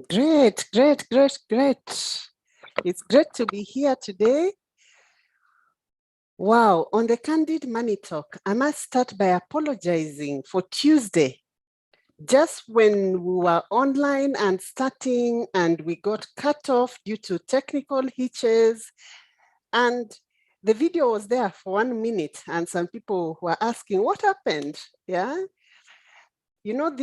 Great. It's great to be here today. Wow, on the Candid Money Talk, I must start by apologizing for Tuesday. Just when we were online and starting and we got cut off due to technical hitches, and the video was there for 1 minute and some people were asking, what happened? Yeah. You know,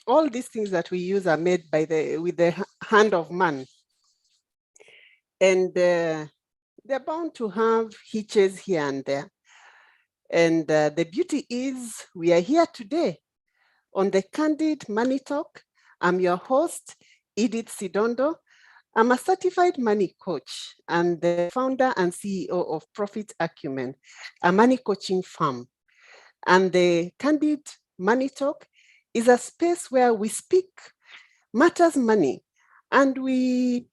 all these things that we use are made with the hand of man. And they're bound to have hitches here and there. And the beauty is we are here today on the Candid Money Talk. I'm your host, Edith Sidondo. I'm a certified money coach and the founder and CEO of Profit Acumen, a money coaching firm. And the Candid Money Talk is a space where we speak matters money and we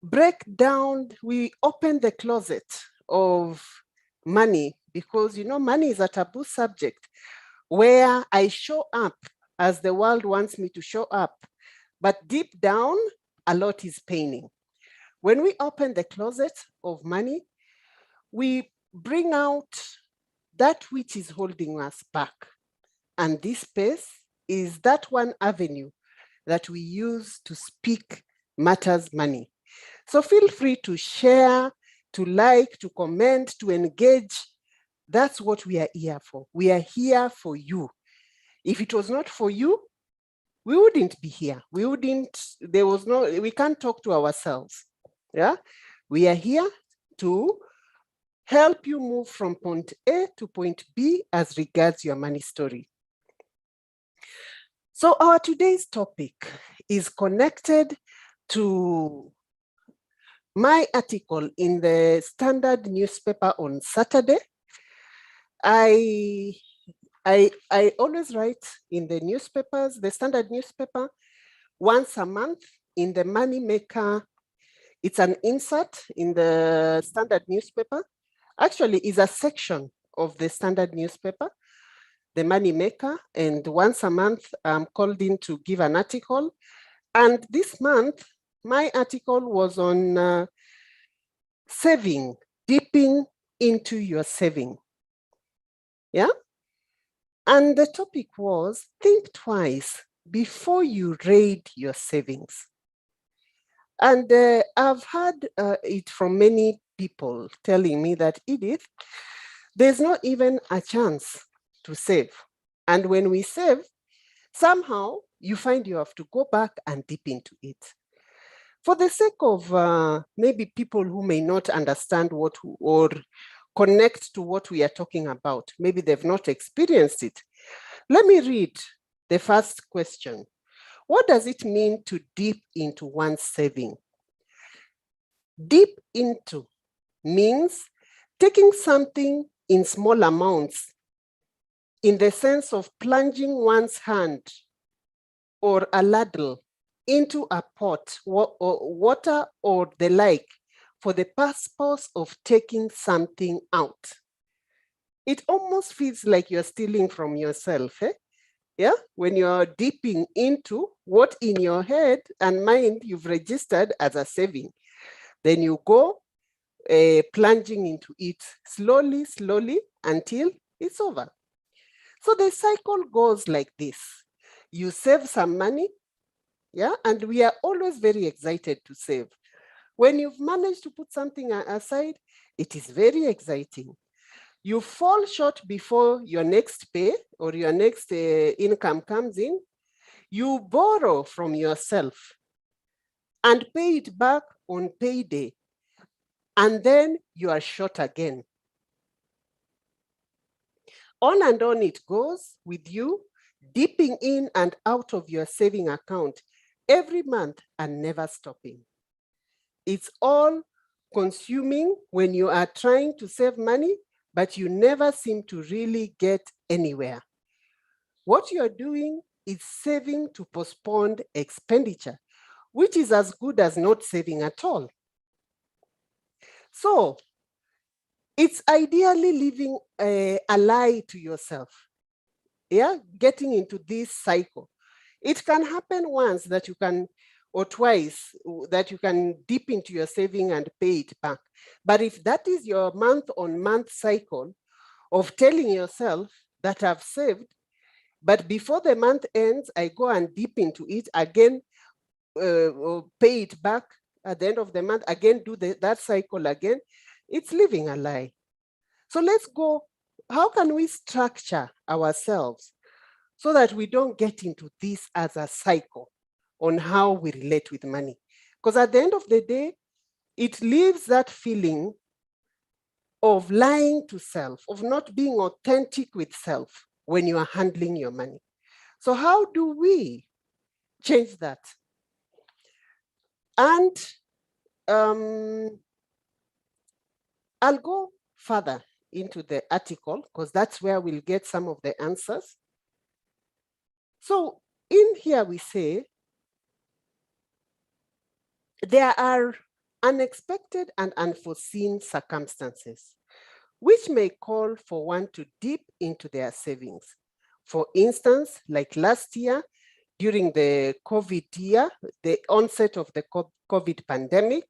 break down, we open the closet of money because, money is a taboo subject where I show up as the world wants me to show up. But deep down, a lot is paining. When we open the closet of money, we bring out that which is holding us back. And this space is that one avenue that we use to speak matters money. So feel free to share, to like, to comment, to engage. That's what we are here for. We are here for you. If it was not for you, we wouldn't be here. We can't talk to ourselves. Yeah. We are here to help you move from point A to point B as regards your money story. So our today's topic is connected to my article in the Standard newspaper on Saturday. I always write in the newspapers, the Standard newspaper, once a month in the Money Maker. It's an insert in the Standard newspaper. Actually, it's a section of the Standard newspaper, the Money Maker, and once a month I'm called in to give an article. And this month, my article was on saving, dipping into your saving. Yeah. And the topic was think twice before you raid your savings. And I've heard it from many people telling me that, Edith, there's not even a chance to save. And when we save, somehow you find you have to go back and dip into it. For the sake of maybe people who may not understand or connect to what we are talking about, maybe they've not experienced it. Let me read the first question. What does it mean to dip into one's saving? Dip into means taking something in small amounts in the sense of plunging one's hand or a ladle into a pot, water or the like, for the purpose of taking something out. It almost feels like you're stealing from yourself, eh? Yeah, when you're dipping into what in your head and mind you've registered as a saving. Then you go plunging into it slowly until it's over. So the cycle goes like this. You save some money, yeah, and we are always very excited to save. When you've managed to put something aside, it is very exciting. You fall short before your next pay or your next income comes in, you borrow from yourself and pay it back on payday, and then you are short again. On and on it goes with you, dipping in and out of your saving account every month and never stopping. It's all consuming when you are trying to save money, but you never seem to really get anywhere. What you're doing is saving to postpone expenditure, which is as good as not saving at all. So it's ideally living a lie to yourself. Yeah, getting into this cycle. It can happen once that you can, or twice that you can dip into your saving and pay it back. But if that is your month-on-month cycle of telling yourself that I've saved, but before the month ends, I go and dip into it again, pay it back at the end of the month, again do that cycle again, it's living a lie. So let's go, how can we structure ourselves so that we don't get into this as a cycle on how we relate with money? Because at the end of the day, it leaves that feeling of lying to self, of not being authentic with self when you are handling your money. So how do we change that? And I'll go further into the article because that's where we'll get some of the answers. So in here we say, there are unexpected and unforeseen circumstances which may call for one to dip into their savings. For instance, like last year, during the COVID year, the onset of the COVID pandemic,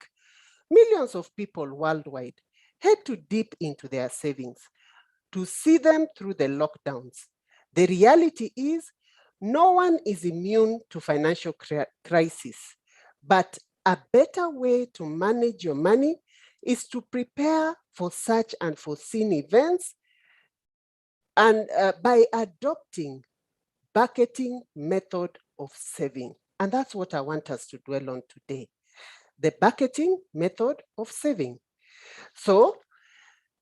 millions of people worldwide had to dip into their savings to see them through the lockdowns. The reality is, no one is immune to financial crisis, but a better way to manage your money is to prepare for such unforeseen events and by adopting bucketing method of saving. And that's what I want us to dwell on today, the bucketing method of saving. So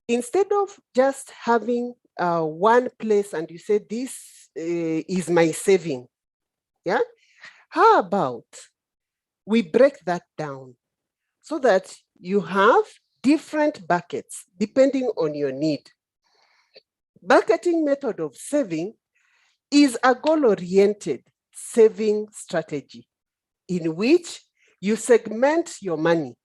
instead of just having one place and you say, this is my saving, yeah? How about we break that down so that you have different buckets depending on your need. Bucketing method of saving is a goal-oriented saving strategy in which you segment your money.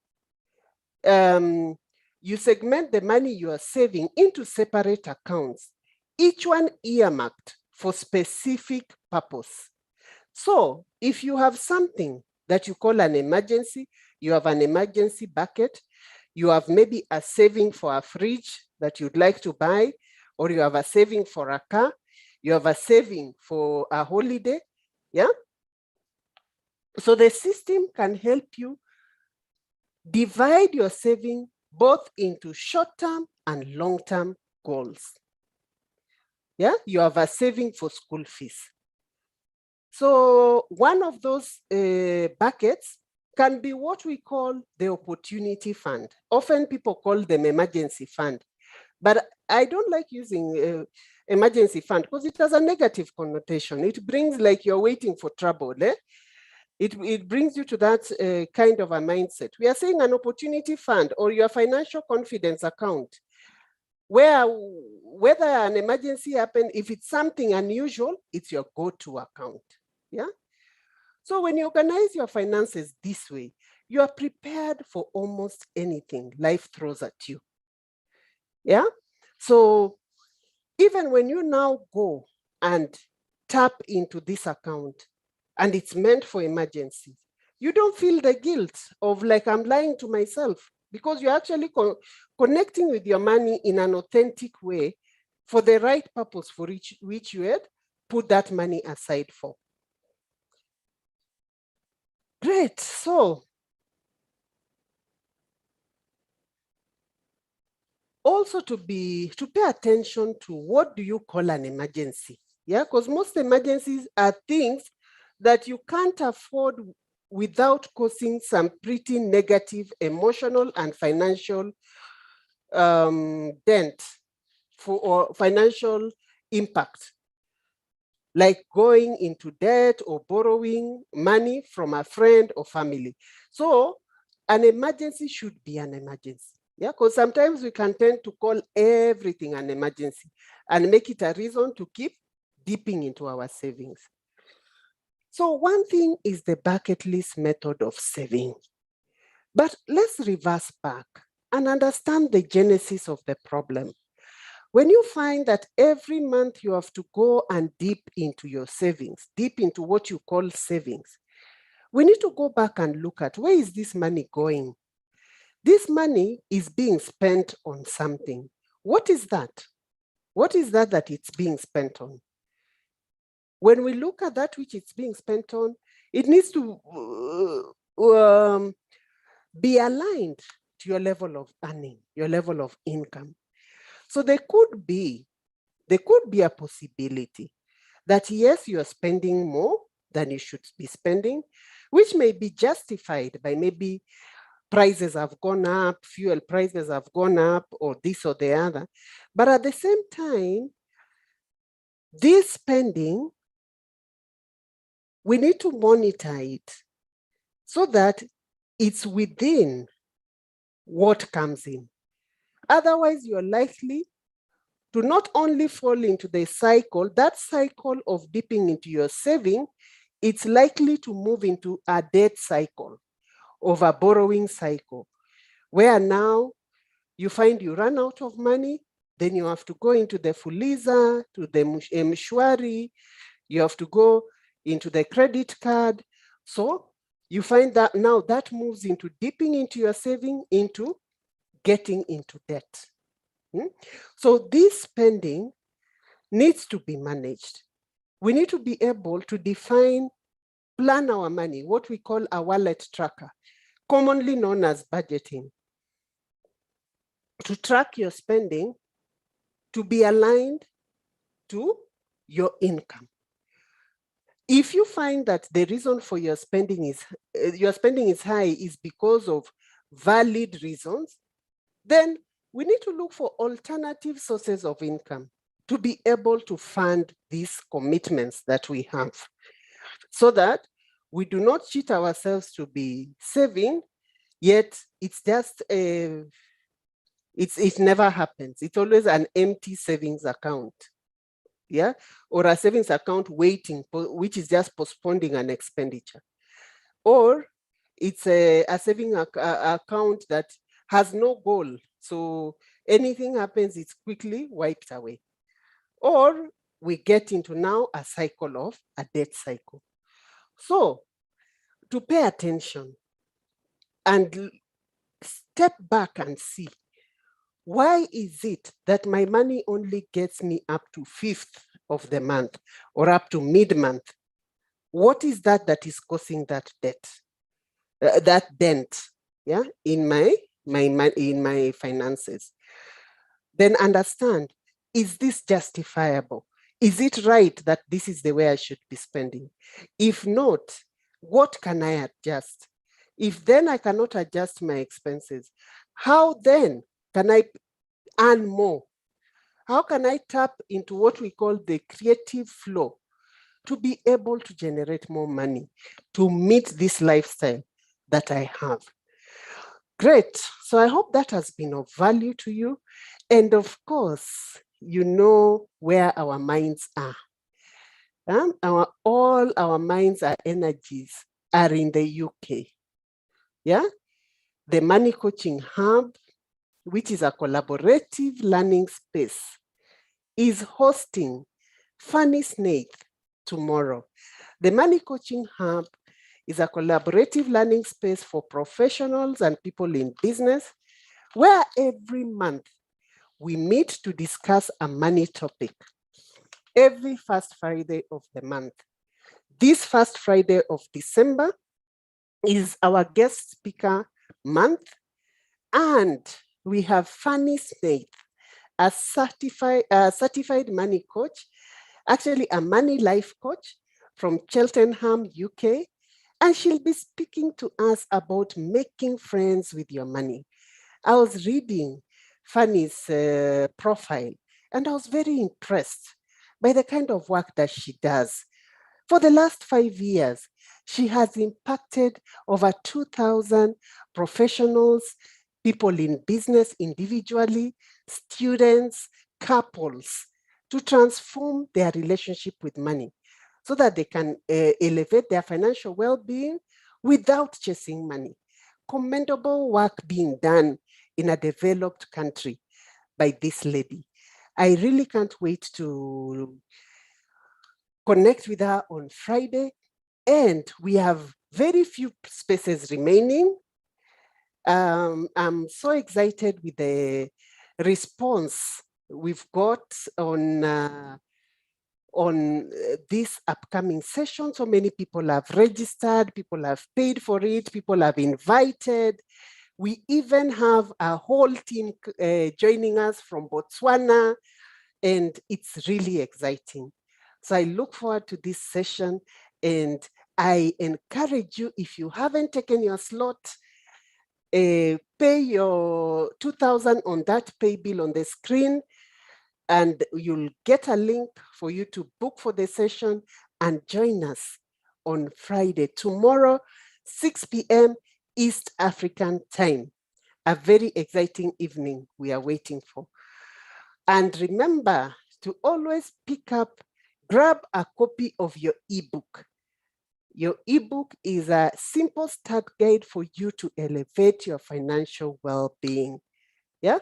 You segment the money you are saving into separate accounts, each one earmarked for specific purpose. So if you have something that you call an emergency, you have an emergency bucket, you have maybe a saving for a fridge that you'd like to buy, or you have a saving for a car, you have a saving for a holiday, yeah? So the system can help you divide your saving both into short-term and long-term goals. Yeah, you have a saving for school fees. So one of those buckets can be what we call the opportunity fund. Often people call them emergency fund, but I don't like using emergency fund because it has a negative connotation. It brings like you're waiting for trouble. It brings you to that kind of a mindset. We are saying an opportunity fund or your financial confidence account, where whether an emergency happens, if it's something unusual, it's your go-to account, yeah? So when you organize your finances this way, you are prepared for almost anything life throws at you, yeah? So even when you now go and tap into this account and it's meant for emergencies, you don't feel the guilt of like, I'm lying to myself, because you're actually connecting with your money in an authentic way for the right purpose for which you had put that money aside for. Great. So also to pay attention to what do you call an emergency? Yeah, because most emergencies are things that you can't afford without causing some pretty negative emotional and financial dent or financial impact, like going into debt or borrowing money from a friend or family. So an emergency should be an emergency. Yeah, because sometimes we can tend to call everything an emergency and make it a reason to keep dipping into our savings. So one thing is the bucket list method of saving. But let's reverse back and understand the genesis of the problem. When you find that every month you have to go and dip into your savings, dip into what you call savings, we need to go back and look at, where is this money going? This money is being spent on something. What is that? What is that it's being spent on? When we look at that which it's being spent on, it needs to be aligned to your level of earning, your level of income. So there could be a possibility that yes, you are spending more than you should be spending, which may be justified by maybe prices have gone up, fuel prices have gone up, or this or the other. But at the same time, this spending, we need to monitor it so that it's within what comes in. Otherwise, you're likely to not only fall into the cycle, that cycle of dipping into your saving, it's likely to move into a debt cycle, of a borrowing cycle, where now you find you run out of money, then you have to go into the Fuliza, to the Mshwari, you have to go into the credit card. So you find that now that moves into dipping into your saving, into getting into debt. So this spending needs to be managed. We need to be able to define, plan our money, what we call a wallet tracker, commonly known as budgeting, to track your spending to be aligned to your income. If you find that the reason for your spending is high is because of valid reasons, then we need to look for alternative sources of income to be able to fund these commitments that we have, so that we do not cheat ourselves to be saving, yet it's just it never happens. It's always an empty savings account, yeah, or a savings account waiting, which is just postponing an expenditure, or it's a saving account that has no goal. So anything happens, it's quickly wiped away. Or we get into now a cycle of a debt cycle. So to pay attention and step back and see, why is it that my money only gets me up to 5th of the month or up to mid-month? What is that is causing that debt, that dent, yeah, in my finances? Then understand, is this justifiable? Is it right that this is the way I should be spending? If not, what can I adjust? If then I cannot adjust my expenses, how then can I earn more? How can I tap into what we call the creative flow to be able to generate more money to meet this lifestyle that I have? Great. So I hope that has been of value to you. And of course, you know where our minds are. All our minds, our energies are in the UK. Yeah, the Money Coaching Hub, which is a collaborative learning space, is hosting Funny Snake tomorrow. The Money Coaching Hub is a collaborative learning space for professionals and people in business, where every month we meet to discuss a money topic every first Friday of the month. This first Friday of December is our guest speaker month, and we have Funny Snake, a certified money coach, actually a money life coach from Cheltenham, UK, and she'll be speaking to us about making friends with your money. I was reading Fanny's profile, and I was very impressed by the kind of work that she does. For the last 5 years, she has impacted over 2,000 professionals, people in business individually, students, couples, to transform their relationship with money so that they can elevate their financial well-being without chasing money. Commendable work being done in a developed country by this lady. I really can't wait to connect with her on Friday. And we have very few spaces remaining. I'm so excited with the response we've got on this upcoming session. So many people have registered, people have paid for it, people have invited. We even have a whole team joining us from Botswana, and it's really exciting. So I look forward to this session, and I encourage you, if you haven't taken your slot, pay your 2,000 on that pay bill on the screen, and you'll get a link for you to book for the session and join us on Friday, tomorrow, 6 p.m. East African time. A very exciting evening we are waiting for. And remember to always grab a copy of your ebook. Your ebook is a simple start guide for you to elevate your financial well-being. Yeah.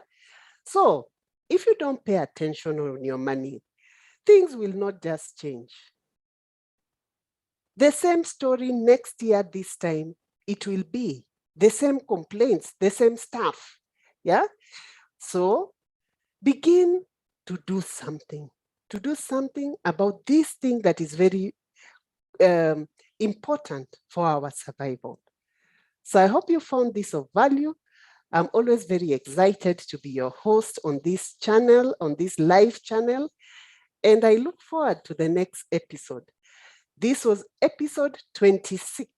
So if you don't pay attention on your money, things will not just change. The same story next year, this time, it will be the same complaints, the same stuff. Yeah. So begin to do something about this thing that is very important for our survival. So I hope you found this of value. I'm always very excited to be your host on this channel, on this live channel, and I look forward to the next episode. This was episode 26.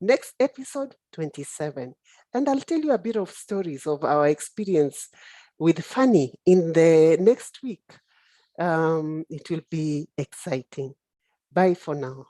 Next episode, 27. And I'll tell you a bit of stories of our experience with Fanny in the next week. It will be exciting. Bye for now.